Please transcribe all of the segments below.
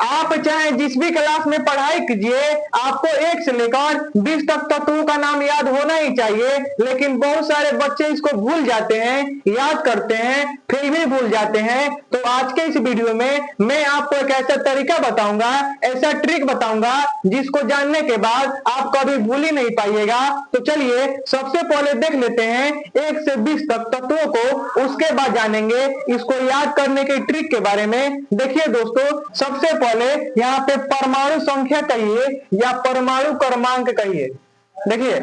आप चाहे जिस भी क्लास में पढ़ाई कीजिए, आपको 1 से लेकर 20 तक तत्वों का नाम याद होना ही चाहिए। लेकिन बहुत सारे बच्चे इसको भूल जाते हैं, याद करते हैं फिर भी भूल जाते हैं। तो आज के इस वीडियो में मैं आपको एक ऐसा तरीका बताऊंगा, ऐसा ट्रिक बताऊंगा जिसको जानने के बाद आप कभी भूल ही नहीं पाइएगा। तो चलिए सबसे पहले देख लेते हैं 1 से 20 तक तत्वों को, उसके बाद जानेंगे इसको याद करने के ट्रिक के बारे में। देखिए दोस्तों, सबसे पहले यहाँ पे परमाणु संख्या कहिए या परमाणु क्रमांक कहिए। देखिए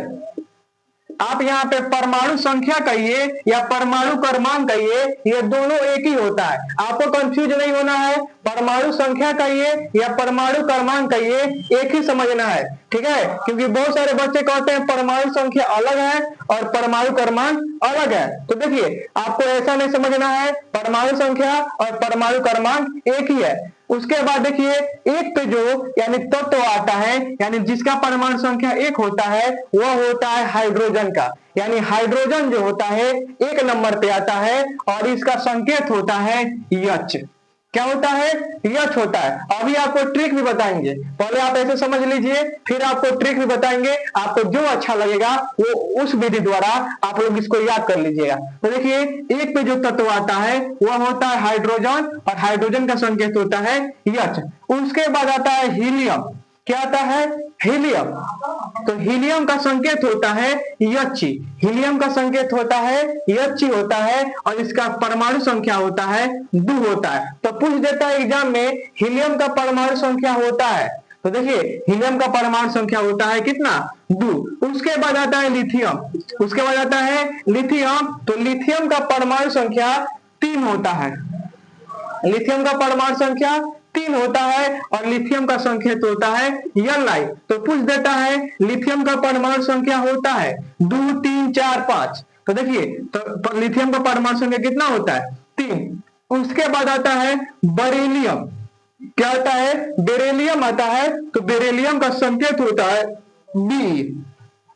आप यहाँ पे परमाणु संख्या कहिए या परमाणु क्रमांक कहिए, ये दोनों एक ही होता है, आपको कंफ्यूज नहीं होना है। परमाणु संख्या कहिए या परमाणु क्रमांक कहिए, एक ही समझना है, ठीक है। क्योंकि बहुत सारे बच्चे कहते हैं परमाणु संख्या अलग है और परमाणु क्रमांक अलग है। तो देखिए आपको ऐसा नहीं समझना है, परमाणु संख्या और परमाणु क्रमांक एक ही है। उसके बाद देखिए एक पे जो यानी तत्व आता है, यानी जिसका परमाणु संख्या 1 होता है, वह होता है हाइड्रोजन का। यानी हाइड्रोजन जो होता है 1 नंबर पे आता है और इसका संकेत होता है H। क्या होता है? H होता है। अभी आपको ट्रिक भी बताएंगे, पहले आप ऐसे समझ लीजिए फिर आपको ट्रिक भी बताएंगे। आपको जो अच्छा लगेगा वो उस विधि द्वारा आप लोग इसको याद कर लीजिएगा। तो देखिए एक पे जो तत्व आता है वह होता है हाइड्रोजन और हाइड्रोजन का संकेत होता है H। उसके बाद आता है हीलियम। क्या आता है? हीलियम। तो हीलियम का संकेत होता है H। हीलियम का संकेत होता है H होता है और इसका परमाणु संख्या होता है 2 होता है। तो पूछ देता है एग्जाम में हीलियम का परमाणु संख्या होता है, तो देखिए हीलियम का परमाणु संख्या होता है कितना? 2। उसके बाद आता है लिथियम। उसके बाद आता है लिथियम। तो लिथियम का परमाणु संख्या 3 होता है। लिथियम का परमाणु संख्या 3 होता है और लिथियम का संकेत होता है Li। तो पूछ देता है लिथियम का परमाणु संख्या होता है 2 3 4 5। तो देखिए तो लिथियम का परमाणु संख्या कितना होता है? 3। उसके बाद आता है बेरिलियम। क्या आता है? बेरिलियम आता है। तो बेरिलियम का संकेत होता है B।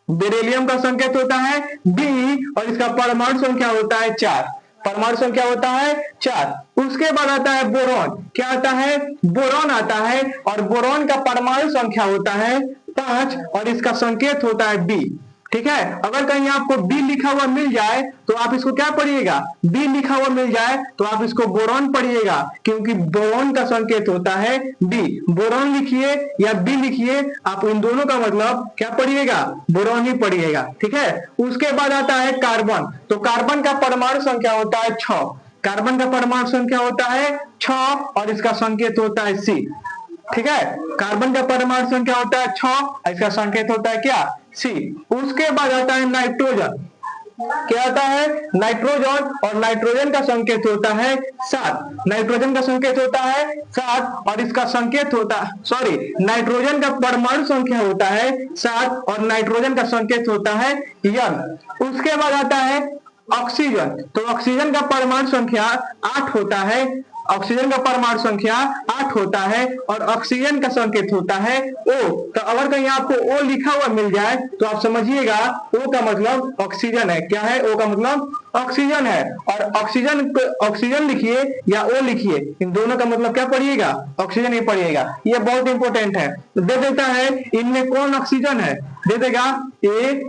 बेरिलियम का संकेत होता है B और इसका परमाणु संख्या होता है 4। परमाणु संख्या होता है 4। उसके बाद आता है बोरॉन। क्या आता है? बोरॉन आता है और बोरॉन का परमाणु संख्या होता है 5 और इसका संकेत होता है B। ठीक है। अगर कहीं आपको B लिखा हुआ मिल जाए तो आप इसको क्या पढ़िएगा? B लिखा हुआ मिल जाए तो आप इसको बोरॉन पढ़िएगा, क्योंकि बोरॉन का संकेत होता है B। बोरॉन लिखिए या B लिखिए, आप इन दोनों का मतलब क्या पढ़िएगा? बोरॉन ही पढ़िएगा। ठीक है। उसके बाद आता है कार्बन। तो कार्बन का परमाणु संख्या होता है 6। कार्बन का परमाणु संख्या होता है 6 और इसका संकेत होता है C। ठीक है। कार्बन का परमाणु संख्या होता है 6 और इसका संकेत होता है क्या? C। उसके बाद आता है नाइट्रोजन। क्या आता है? नाइट्रोजन और नाइट्रोजन का संकेत होता है 7। नाइट्रोजन का संकेत होता है 7 और इसका संकेत होता नाइट्रोजन का परमाणु संख्या होता है 7 और नाइट्रोजन का संकेत होता है N। उसके बाद आता है ऑक्सीजन। तो ऑक्सीजन का परमाणु संख्या 8 होता है। ऑक्सीजन का परमाणु संख्या 8 होता है और ऑक्सीजन का संकेत होता है O। तो अगर कहीं आपको O लिखा हुआ मिल जाए तो आप समझिएगा O का मतलब ऑक्सीजन है। क्या है? O का मतलब ऑक्सीजन है। और ऑक्सीजन लिखिए या O लिखिए, इन दोनों का मतलब क्या पढ़िएगा? ऑक्सीजन ही पढ़िएगा। ये बहुत इंपॉर्टेंट है। तो दे देता है इनमें कौन ऑक्सीजन है, दे देगा AODE।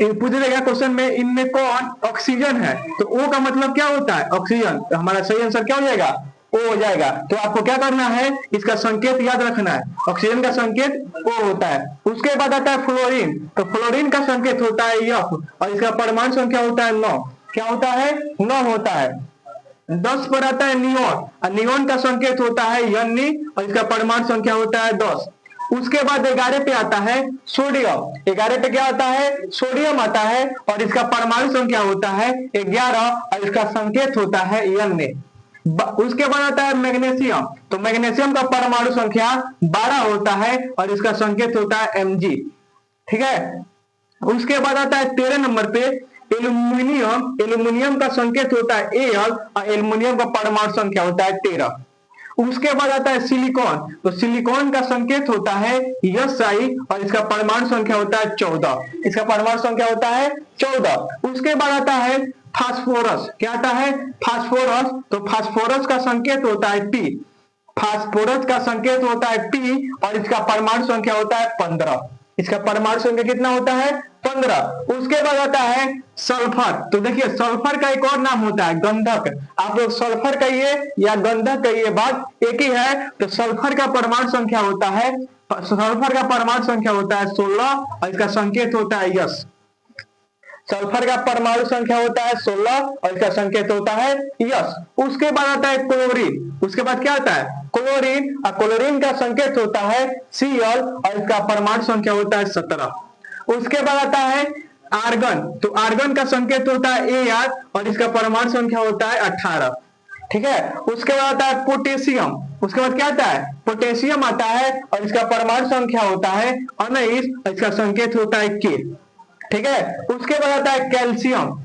पूछ देगा क्वेश्चन में इनमें कौन ऑक्सीजन है, तो O का मतलब क्या होता है? ऑक्सीजन। तो हमारा सही आंसर क्या हो जाएगा? O हो जाएगा। तो आपको क्या करना है? इसका संकेत याद रखना है। ऑक्सीजन का संकेत O होता है। उसके बाद आता है फ्लोरीन। तो फ्लोरीन का संकेत होता है F और इसका परमाणु संख्या होता है 9। क्या होता है? 9 होता है। 10 पर आता है नियोन और नियोन का संकेत होता है Ne और इसका परमाणु संख्या होता है 10। उसके बाद 11 पे आता है सोडियम। 11 पे क्या आता है? सोडियम आता है और इसका परमाणु संख्या होता है 11 और इसका संकेत होता है Na। उसके बाद आता है मैग्नीशियम। तो मैग्नीशियम का परमाणु संख्या 12 होता है और इसका संकेत होता है Mg। ठीक है। उसके बाद आता है 13 नंबर पे एल्यूमिनियम। एल्यूमिनियम का संकेत होता है Al और एल्यूमिनियम का परमाणु संख्या होता है 13। उसके बाद आता है सिलिकॉन। तो सिलिकॉन का संकेत होता है Si और इसका परमाणु संख्या होता है 14। इसका परमाणु संख्या होता है 14। उसके बाद आता है फास्फोरस। क्या आता है? फास्फोरस। तो फास्फोरस का संकेत होता है P। फास्फोरस का संकेत होता है P और इसका परमाणु संख्या होता है 15। इसका परमाणु संख्या कितना होता है? 15। उसके बाद आता है सल्फर। तो देखिए सल्फर का एक और नाम होता है गंधक। आप लोग सल्फर कहिए या गंधक कहिए, बात एक ही है। तो सल्फर का परमाणु संख्या होता है, सल्फर का परमाणु संख्या होता है 16 और इसका संकेत होता है यस। सल्फर का परमाणु संख्या होता है 16 और इसका संकेत होता है यस। उसके बाद आता है क्लोरीन। उसके बाद क्या आता है? क्लोरीन। और क्लोरीन का संकेत होता है Cl और इसका परमाणु संख्या होता है 17। उसके बाद आता है आर्गन। तो आर्गन का संकेत होता है Ar और इसका परमाणु संख्या होता है 18। ठीक है। उसके बाद आता है पोटेशियम। उसके बाद क्या आता है? पोटेशियम आता है और इसका परमाणु संख्या होता है 19 और इसका संकेत होता है K। ठीक है। उसके बाद आता है कैल्शियम।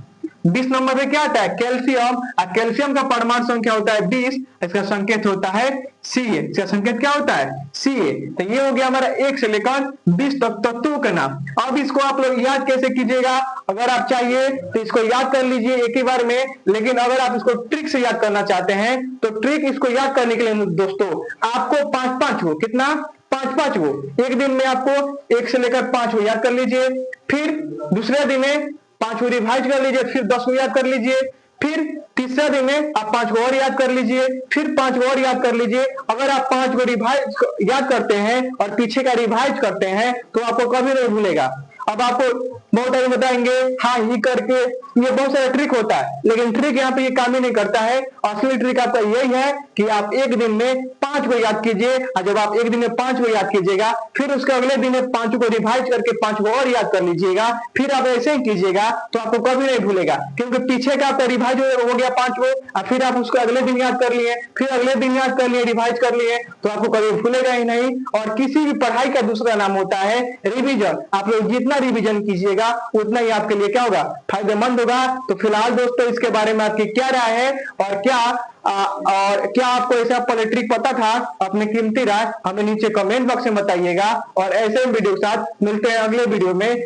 20 नंबर पे क्या आता है? कैल्शियम। और कैल्शियम का परमाणु संख्या होता है 20, इसका संकेत होता है Ca। इसका संकेत क्या होता है? Ca। तो ये हो गया हमारा 1 से लेकर 20 तक तत्वों का नाम। अब इसको आप लोग याद कैसे कीजिएगा? अगर आप चाहिए तो इसको याद कर लीजिए एक ही बार में, लेकिन अगर आप इसको ट्रिक से याद करना चाहते हैं तो ट्रिक इसको याद करने के लिए दोस्तों आपको 5-5 हो, कितना? 5-5 वो एक दिन में आपको 1 से लेकर 5 वो याद कर लीजिए। फिर दूसरे दिन में 5 को रिवाइज कर लीजिए, फिर 10 को याद कर लीजिए। फिर तीसरे दिन में आप 5 को और याद कर लीजिए, फिर 5 को और याद कर लीजिए। अगर आप 5 को रिवाइज याद करते हैं और पीछे का रिवाइज करते हैं तो आपको कभी नहीं भूलेगा। अब आपको बहुत आगे बताएंगे हाँ ही करके, ये बहुत सारा ट्रिक होता है, लेकिन ट्रिक यहाँ पे ये काम ही नहीं करता है। असली ट्रिक आपका यही है कि आप एक दिन में 5 को याद कीजिए, और जब आप एक दिन में 5 को याद कीजिएगा फिर उसके अगले दिन में 5 को रिवाइज करके 5 को और याद कर लीजिएगा। फिर आप ऐसे ही कीजिएगा तो आपको कभी नहीं भूलेगा, क्योंकि पीछे का आपका रिवाइज हो गया 5 को, और फिर आप उसको अगले दिन याद कर लिए, फिर अगले दिन याद कर लिए, रिवाइज कर लिए, तो आपको कभी भूलेगा ही नहीं। और किसी भी पढ़ाई का दूसरा नाम होता है रिवीजन। आप लोग जितना रिवीजन कीजिएगा उतना ही आपके लिए क्या होगा? फायदेमंद होगा। तो फिलहाल दोस्तों इसके बारे में आपकी क्या राय है, और क्या आपको ऐसा ट्रिक पता था? अपनी कीमती राय हमें नीचे कमेंट बॉक्स में बताइएगा। और ऐसे वीडियो के साथ मिलते हैं अगले वीडियो में।